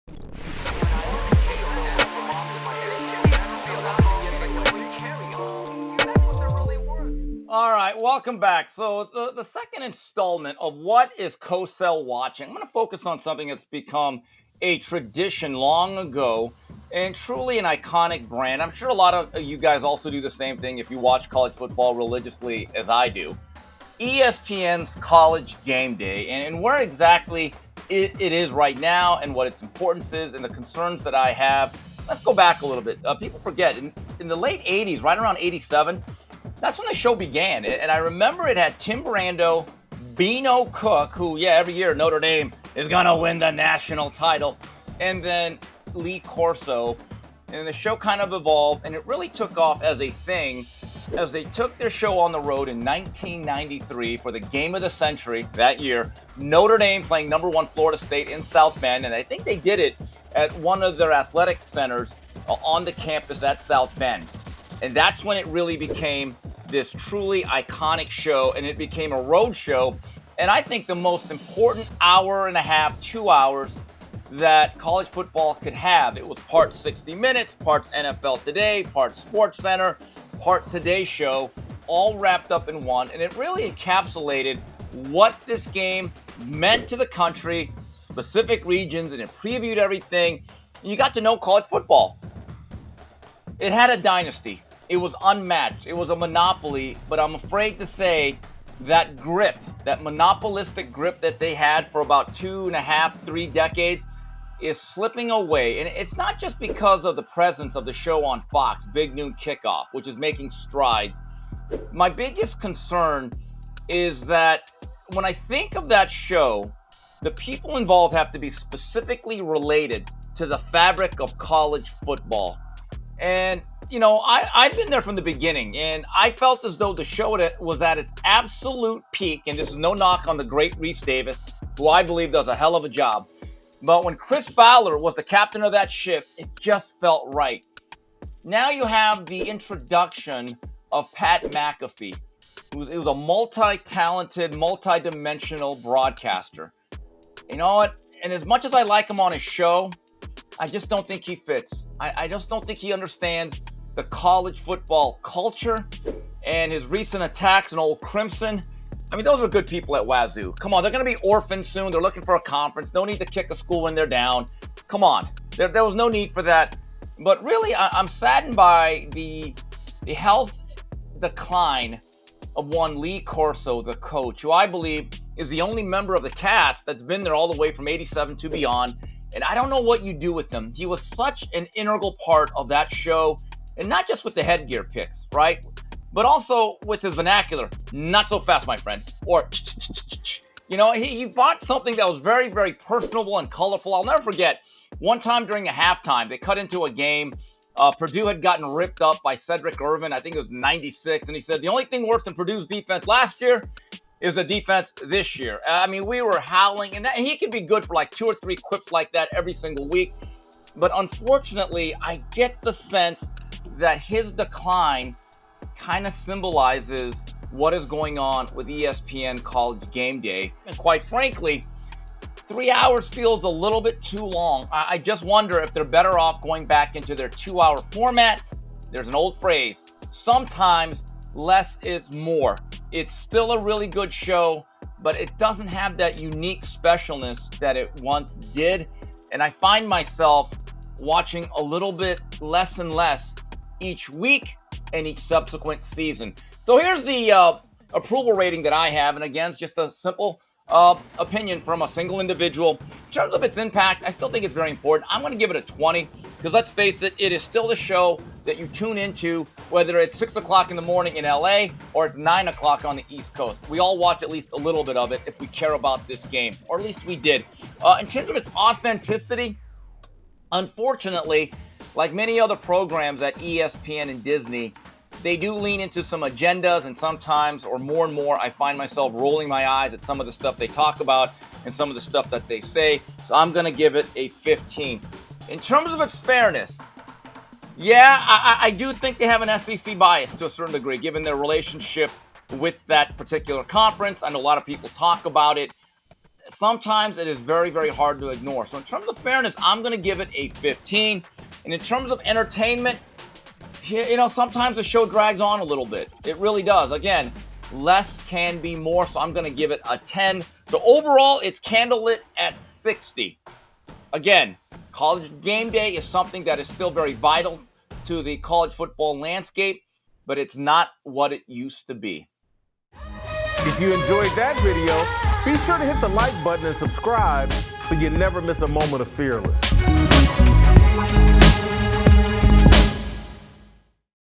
All right, welcome back. So the second installment of What is Cosell Watching? I'm going to focus on something that's become a tradition long ago and truly an iconic brand. I'm sure a lot of you guys also do the same thing if you watch college football religiously as I do. ESPN's College Game Day and where exactly it is right now and what its importance is and the concerns that I have. Let's go back a little bit. People forget in the late 80s, right around 87, that's when the show began. And I remember it had Tim Brando, Beano Cook, who, every year Notre Dame is going to win the national title, and then Lee Corso. And the show kind of evolved, and it really took off as a thing as they took their show on the road in 1993 for the game of the century that year. Notre Dame playing number one Florida State in South Bend, and I think they did it at one of their athletic centers on the campus at South Bend. And that's when it really became this truly iconic show, and it became a road show. And I think the most important hour and a half, 2 hours that college football could have. It was part 60 Minutes, part NFL Today, part Sports Center, part Today Show, all wrapped up in one. And it really encapsulated what this game meant to the country, specific regions, and it previewed everything. And you got to know college football. It had a dynasty. It was unmatched. It was a monopoly, but I'm afraid to say that grip, that monopolistic grip that they had for about 2.5, 3 decades is slipping away. And it's not just because of the presence of the show on Fox, Big Noon Kickoff, which is making strides. My biggest concern is that when I think of that show, the people involved have to be specifically related to the fabric of college football. And, I've been there from the beginning, and I felt as though the show was at its absolute peak, and this is no knock on the great Reese Davis, who I believe does a hell of a job. But when Chris Fowler was the captain of that ship, it just felt right. Now you have the introduction of Pat McAfee, who was a multi-talented, multi-dimensional broadcaster. You know what? And as much as I like him on his show, I just don't think he fits. I just don't think he understands the college football culture, and his recent attacks on Old Crimson. I mean, those are good people at Wazoo. Come on, they're going to be orphans soon. They're looking for a conference. No need to kick a school when they're down. Come on. There was no need for that. But really, I'm saddened by the health decline of one Lee Corso, the coach, who I believe is the only member of the cast that's been there all the way from 87 to beyond. And I don't know what you do with him. He was such an integral part of that show, and not just with the headgear picks, right? But also with his vernacular. Not so fast, my friend. Or, he bought something that was very, very personable and colorful. I'll never forget, one time during a halftime, they cut into a game. Purdue had gotten ripped up by Cedric Irvin. I think it was 96. And he said, the only thing worse than Purdue's defense last year is the defense this year. I mean, we were howling, and he could be good for like 2 or 3 quips like that every single week. But unfortunately, I get the sense that his decline kind of symbolizes what is going on with ESPN College Game Day. And quite frankly, 3 hours feels a little bit too long. I just wonder if they're better off going back into their 2-hour format. There's an old phrase, sometimes less is more. It's still a really good show, but it doesn't have that unique specialness that it once did. And I find myself watching a little bit less and less each week and each subsequent season. So here's the approval rating that I have. And again, it's just a simple opinion from a single individual. In terms of its impact, I still think it's very important. I'm going to give it a 20 because let's face it, it is still the show that you tune into, whether it's 6 o'clock in the morning in LA or it's 9 o'clock on the East Coast. We all watch at least a little bit of it if we care about this game, or at least we did. In terms of its authenticity, unfortunately, like many other programs at ESPN and Disney, they do lean into some agendas, and sometimes, or more and more, I find myself rolling my eyes at some of the stuff they talk about and some of the stuff that they say. So I'm going to give it a 15. In terms of its fairness, I do think they have an SEC bias to a certain degree, given their relationship with that particular conference. I know a lot of people talk about it. sometimes it is very, very hard to ignore. So in terms of fairness, I'm going to give it a 15. And in terms of entertainment, sometimes the show drags on a little bit. It really does. Again, less can be more, so I'm going to give it a 10. So overall, it's candlelit at 60. Again, college game day is something that is still very vital to the college football landscape, but it's not what it used to be. If you enjoyed that video, be sure to hit the like button and subscribe so you never miss a moment of Fearless.